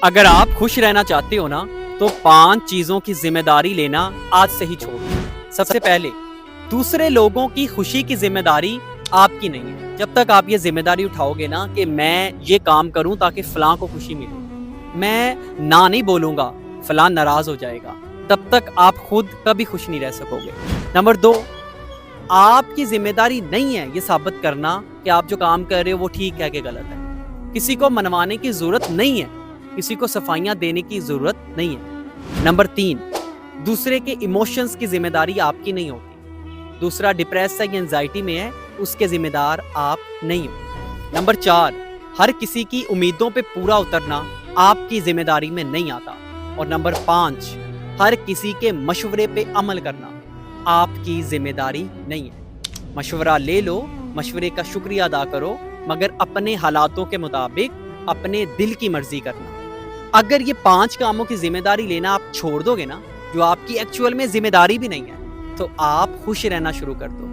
اگر آپ خوش رہنا چاہتے ہو نا تو 5 چیزوں کی ذمہ داری لینا آج سے ہی چھوڑ دو۔ سب سے پہلے دوسرے لوگوں کی خوشی کی ذمہ داری آپ کی نہیں ہے۔ جب تک آپ یہ ذمہ داری اٹھاؤ گے نا کہ میں یہ کام کروں تاکہ فلاں کو خوشی ملے، میں نہ نہیں بولوں گا فلاں ناراض ہو جائے گا، تب تک آپ خود کبھی خوش نہیں رہ سکو گے۔ نمبر 2، آپ کی ذمہ داری نہیں ہے یہ ثابت کرنا کہ آپ جو کام کر رہے ہو وہ ٹھیک ہے کہ غلط ہے۔ کسی کو منوانے کی ضرورت نہیں ہے، کسی کو صفائیاں دینے کی ضرورت نہیں ہے۔ نمبر 3، دوسرے کے ایموشنز کی ذمہ داری آپ کی نہیں ہوتی۔ دوسرا ڈپریس ہے یا انزائٹی میں ہے، اس کے ذمہ دار آپ نہیں ہو۔ نمبر 4، ہر کسی کی امیدوں پہ پورا اترنا آپ کی ذمہ داری میں نہیں آتا۔ اور نمبر 5، ہر کسی کے مشورے پہ عمل کرنا آپ کی ذمہ داری نہیں ہے۔ مشورہ لے لو، مشورے کا شکریہ ادا کرو، مگر اپنے حالاتوں کے مطابق اپنے دل کی مرضی کرنا۔ اگر یہ 5 کاموں کی ذمہ داری لینا آپ چھوڑ دو گے نا، جو آپ کی ایکچول میں ذمہ داری بھی نہیں ہے، تو آپ خوش رہنا شروع کر دو۔